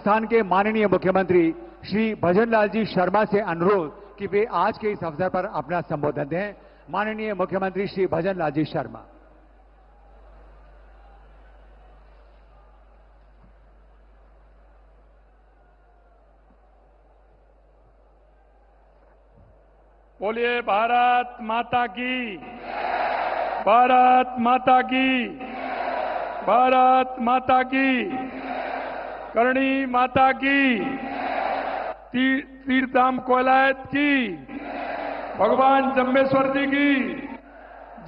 राजस्थान के माननीय मुख्यमंत्री श्री भजनलाल जी शर्मा से अनुरोध कि वे आज के इस अवसर पर अपना संबोधन दें। माननीय मुख्यमंत्री श्री भजनलाल जी शर्मा। बोलिए भारत माता की, भारत माता की, भारत माता की, करणी माता की, तीर्थधाम कोलायत की, भगवान जम्बेश्वर जी की,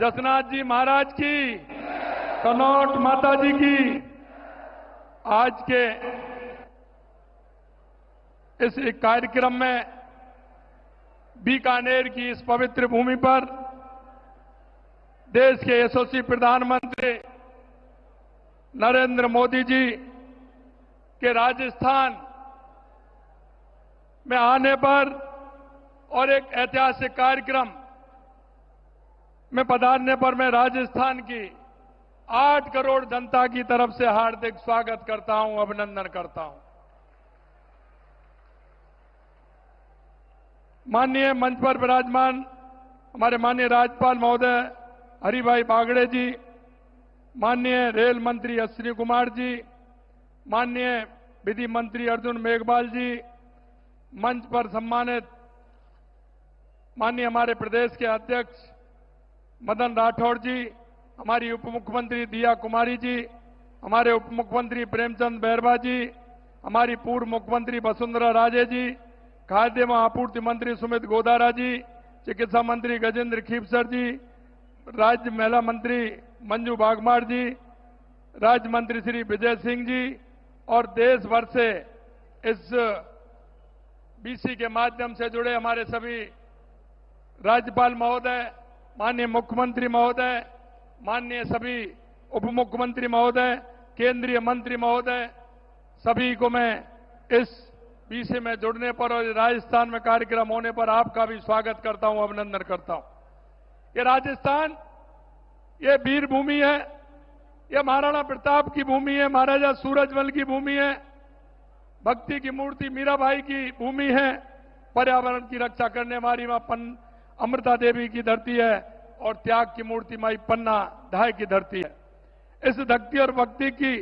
जसनाथ जी महाराज की, कनौट माता जी की। आज के इस कार्यक्रम में बीकानेर की इस पवित्र भूमि पर देश के यशस्वी प्रधानमंत्री नरेंद्र मोदी जी के राजस्थान में आने पर और एक ऐतिहासिक कार्यक्रम में पधारने पर मैं राजस्थान की 8 करोड़ जनता की तरफ से हार्दिक स्वागत करता हूं, अभिनंदन करता हूं। माननीय मंच पर विराजमान हमारे माननीय राज्यपाल महोदय हरिभाई बागड़े जी, माननीय रेल मंत्री अश्विनी कुमार जी, माननीय विधि मंत्री अर्जुन मेघवाल जी, मंच पर सम्मानित माननीय हमारे प्रदेश के अध्यक्ष मदन राठौड़ जी, हमारी उप मुख्यमंत्री दिया कुमारी जी, हमारे उप मुख्यमंत्री प्रेमचंद बैरवा जी, हमारी पूर्व मुख्यमंत्री वसुंधरा राजे जी, खाद्य एवं आपूर्ति मंत्री सुमित गोदारा जी, चिकित्सा मंत्री गजेंद्र खीपसर जी, राज्य महिला मंत्री मंजू बागमार जी, राज्य मंत्री श्री विजय सिंह जी और देश भर से इस बीसी के माध्यम से जुड़े हमारे सभी राज्यपाल महोदय, माननीय मुख्यमंत्री महोदय, माननीय सभी उप मुख्यमंत्री महोदय, केंद्रीय मंत्री महोदय, सभी को मैं इस बीसी में जुड़ने पर और राजस्थान में कार्यक्रम होने पर आपका भी स्वागत करता हूं, अभिनंदन करता हूं। ये राजस्थान, ये वीर भूमि है, ये महाराणा प्रताप की भूमि है, महाराजा सूरजमल की भूमि है, भक्ति की मूर्ति मीराबाई की भूमि है, पर्यावरण की रक्षा करने वाली मां अमृता देवी की धरती है और त्याग की मूर्ति माई पन्ना धाय की धरती है। इस भक्ति और भक्ति की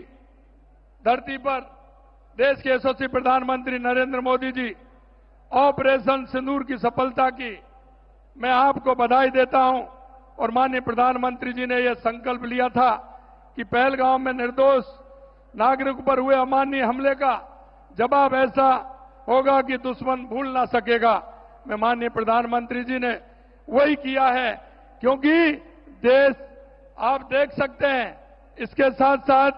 धरती पर देश के यशस्वी प्रधानमंत्री नरेंद्र मोदी जी ऑपरेशन सिंदूर की सफलता की मैं आपको बधाई देता हूं। और माननीय प्रधानमंत्री जी ने यह संकल्प लिया था कि पहलगांव में निर्दोष नागरिक पर हुए अमानवीय हमले का जवाब ऐसा होगा कि दुश्मन भूल ना सकेगा। मैं माननीय प्रधानमंत्री जी ने वही किया है, क्योंकि देश आप देख सकते हैं, इसके साथ साथ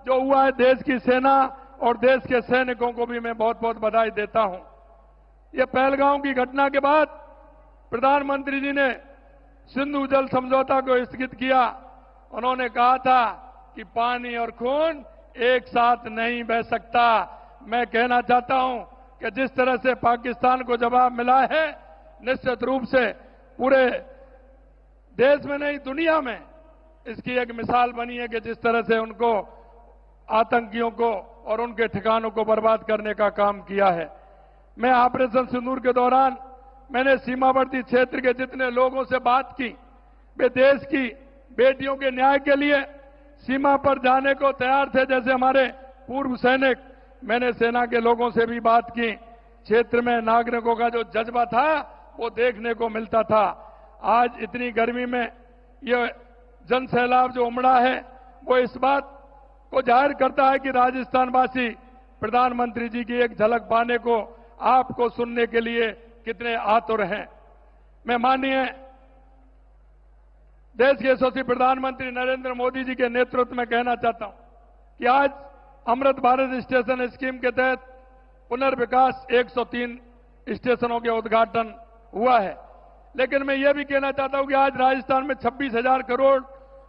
जो हुआ है, देश की सेना और देश के सैनिकों को भी मैं बहुत बहुत बधाई देता हूं। ये पहलगांव की घटना के बाद प्रधानमंत्री जी ने सिंधु जल समझौता को स्थगित किया। उन्होंने कहा था कि पानी और खून एक साथ नहीं बह सकता। मैं कहना चाहता हूं कि जिस तरह से पाकिस्तान को जवाब मिला है, निश्चित रूप से पूरे देश में नहीं दुनिया में इसकी एक मिसाल बनी है कि जिस तरह से उनको आतंकियों को और उनके ठिकानों को बर्बाद करने का काम किया है। मैं ऑपरेशन सिंदूर के दौरान मैंने सीमावर्ती क्षेत्र के जितने लोगों से बात की, वे देश की बेटियों के न्याय के लिए सीमा पर जाने को तैयार थे। जैसे हमारे पूर्व सैनिक, मैंने सेना के लोगों से भी बात की। क्षेत्र में नागरिकों का जो जज्बा था वो देखने को मिलता था। आज इतनी गर्मी में ये जन सैलाब जो उमड़ा है, वो इस बात को जाहिर करता है कि राजस्थानवासी प्रधानमंत्री जी की एक झलक पाने को, आपको सुनने के लिए कितने आतुर हैं। मैं माननीय देश के यशस्वी प्रधानमंत्री नरेंद्र मोदी जी के नेतृत्व में कहना चाहता हूं कि आज अमृत भारत स्टेशन स्कीम के तहत पुनर्विकास 103 स्टेशनों के उद्घाटन हुआ है। लेकिन मैं ये भी कहना चाहता हूं कि आज राजस्थान में 26,000 करोड़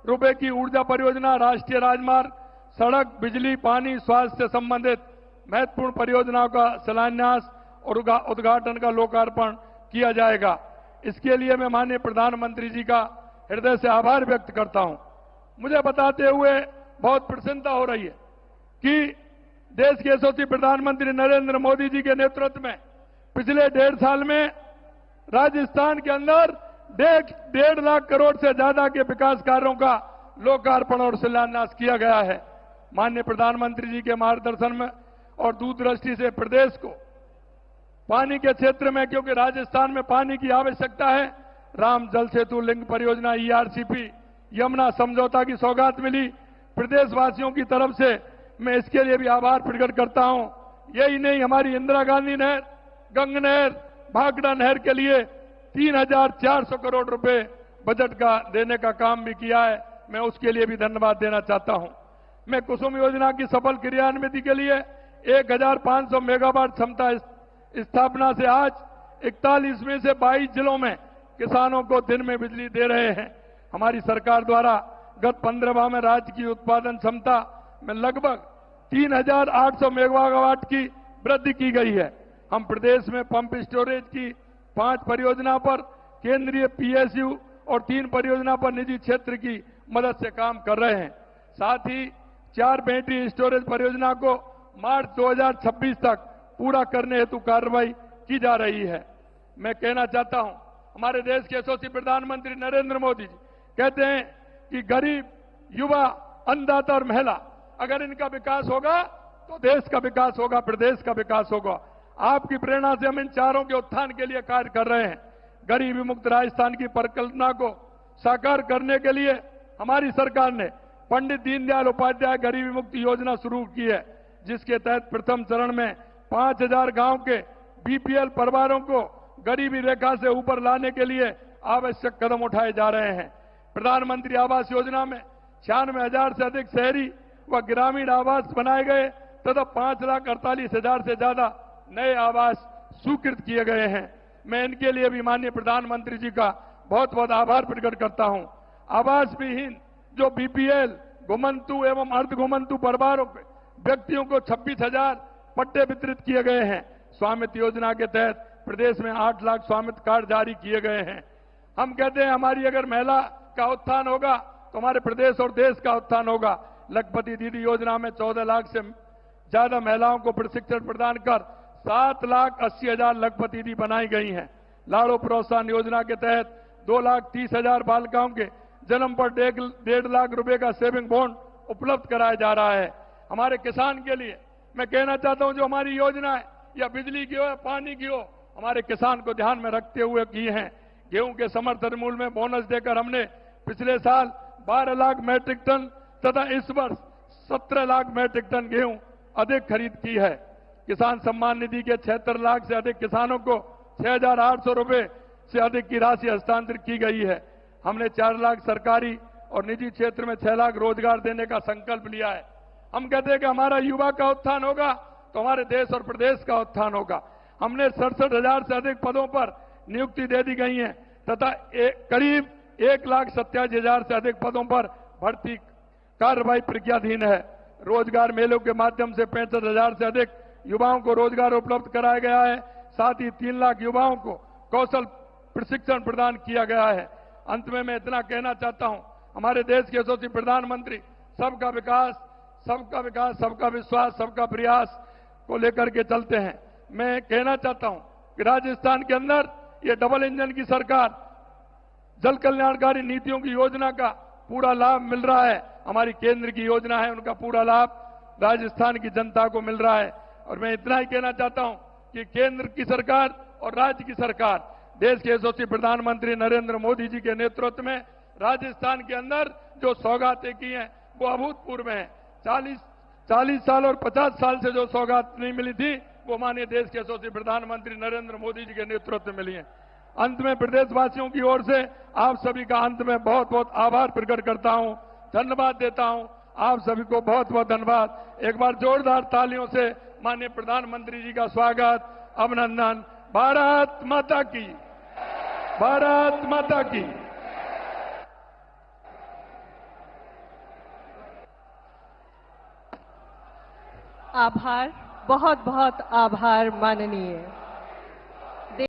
रुपए की ऊर्जा परियोजना, राष्ट्रीय राजमार्ग, सड़क, बिजली, पानी, स्वास्थ्य से संबंधित महत्वपूर्ण परियोजनाओं का शिलान्यास और उद्घाटन का लोकार्पण किया जाएगा। इसके लिए मैं माननीय प्रधानमंत्री जी का हृदय से आभार व्यक्त करता हूं। मुझे बताते हुए बहुत प्रसन्नता हो रही है कि देश के यशस्वी प्रधानमंत्री नरेंद्र मोदी जी के नेतृत्व में पिछले 1.5 साल में राजस्थान के अंदर 1.5 लाख करोड़ से ज्यादा के विकास कार्यों का लोकार्पण और शिलान्यास किया गया है। माननीय प्रधानमंत्री जी के मार्गदर्शन में और दूरदृष्टि से प्रदेश को पानी के क्षेत्र में, क्योंकि राजस्थान में पानी की आवश्यकता है, राम जल सेतु लिंक परियोजना ERCP यमुना समझौता की सौगात मिली। प्रदेशवासियों की तरफ से मैं इसके लिए भी आभार प्रकट करता हूं। यही नहीं, हमारी इंदिरा गांधी नहर, गंग नहर, भाखड़ा नहर के लिए 3,400 करोड़ रुपए बजट का देने का काम भी किया है। मैं उसके लिए भी धन्यवाद देना चाहता हूं। मैं कुसुम योजना की सफल क्रियान्विति के लिए 1,500 मेगावाट क्षमता स्थापना से आज 41 में से 22 जिलों में किसानों को दिन में बिजली दे रहे हैं। हमारी सरकार द्वारा गत 15 माह में राज्य की उत्पादन क्षमता में लगभग 3,800 मेगावाट की वृद्धि की गई है। हम प्रदेश में पंप स्टोरेज की 5 परियोजना पर केंद्रीय PSU और 3 परियोजना पर निजी क्षेत्र की मदद से काम कर रहे हैं। साथ ही 4 बैटरी स्टोरेज परियोजना को मार्च 2026 तक पूरा करने हेतु कार्रवाई की जा रही है। मैं कहना चाहता हूं, हमारे देश के यशस्वी प्रधानमंत्री नरेंद्र मोदी जी कहते हैं कि गरीब, युवा, अन्नदाता और महिला, अगर इनका विकास होगा तो देश का विकास होगा, प्रदेश का विकास होगा। आपकी प्रेरणा से हम इन चारों के उत्थान के लिए कार्य कर रहे हैं। गरीबी मुक्त राजस्थान की परिकल्पना को साकार करने के लिए हमारी सरकार ने पंडित दीनदयाल उपाध्याय गरीबी मुक्ति योजना शुरू की है, जिसके तहत प्रथम चरण में 5,000 गांव के BPL परिवारों को गरीबी रेखा से ऊपर लाने के लिए आवश्यक कदम उठाए जा रहे हैं। प्रधानमंत्री आवास योजना में 96,000 से अधिक शहरी व ग्रामीण आवास बनाए गए तथा 5,48,000 से ज्यादा नए आवास स्वीकृत किए गए हैं। मैं इनके लिए भी माननीय प्रधानमंत्री जी का बहुत बहुत आभार प्रकट करता हूं। आवास विहीन जो BPL, घुमंतु एवं अर्ध घुमंतु परिवारों के व्यक्तियों को 26,000 पट्टे वितरित किए गए हैं। स्वामित्व योजना के तहत प्रदेश में 8 लाख स्वामित्व कार्ड जारी किए गए हैं। हम कहते हैं हमारी अगर महिला का उत्थान होगा तो हमारे प्रदेश और देश का उत्थान होगा। लखपति दीदी योजना में 14 लाख से ज्यादा महिलाओं को प्रशिक्षण प्रदान कर 7,80,000 लखपति दीदी बनाई गई हैं। लाड़ो प्रोत्साहन योजना के तहत 2,30,000 बालिकाओं के जन्म पर 1.5 लाख रुपए का सेविंग बॉन्ड उपलब्ध कराया जा रहा है। हमारे किसान के लिए मैं कहना चाहता हूं, जो हमारी योजना है या बिजली की हो या पानी की हो, हमारे किसान को ध्यान में रखते हुए की हैं। गेहूं के समर्थन मूल्य में बोनस देकर हमने पिछले साल 12 लाख मैट्रिक टन तथा इस वर्ष 17 लाख मैट्रिक टन गेहूं अधिक खरीद की है। किसान सम्मान निधि के 76 लाख से अधिक किसानों को 6,800 रुपए से अधिक की राशि हस्तांतरित की गई है। हमने 4 लाख सरकारी और निजी क्षेत्र में 6 लाख रोजगार देने का संकल्प लिया है। हम कहते हैं कि हमारा युवा का उत्थान होगा तो हमारे देश और प्रदेश का उत्थान होगा। हमने 67,000 से अधिक पदों पर नियुक्ति दे दी गई है तथा करीब 1,87,000 से अधिक पदों पर भर्ती कार्रवाई प्रक्रियाधीन है। रोजगार मेलों के माध्यम से 65,000 से अधिक युवाओं को रोजगार उपलब्ध कराया गया है। साथ ही 3 लाख युवाओं को कौशल प्रशिक्षण प्रदान किया गया है। अंत में मैं इतना कहना चाहता हूं, हमारे देश के यशस्वी प्रधानमंत्री सबका विकास, सबका विश्वास, सबका प्रयास को लेकर के चलते हैं। मैं कहना चाहता हूं कि राजस्थान के अंदर ये डबल इंजन की सरकार, जल कल्याणकारी नीतियों की योजना का पूरा लाभ मिल रहा है। हमारी केंद्र की योजना है, उनका पूरा लाभ राजस्थान की जनता को मिल रहा है। और मैं इतना ही कहना चाहता हूं कि केंद्र की सरकार और राज्य की सरकार, देश के यशस्वी प्रधानमंत्री नरेंद्र मोदी जी के नेतृत्व में राजस्थान के अंदर जो सौगातें की हैं वो अभूतपूर्व हैं। 40 साल और 50 साल से जो सौगात नहीं मिली थी वो माननीय देश के यशस्वी प्रधानमंत्री नरेंद्र मोदी जी के नेतृत्व में मिली है। अंत में प्रदेशवासियों की ओर से आप सभी का अंत में बहुत बहुत आभार प्रकट करता हूं, धन्यवाद देता हूं। आप सभी को बहुत बहुत धन्यवाद। एक बार जोरदार तालियों से माननीय प्रधानमंत्री जी का स्वागत, अभिनंदन। भारत माता की, भारत माता की। आभार, बहुत बहुत आभार माननीय।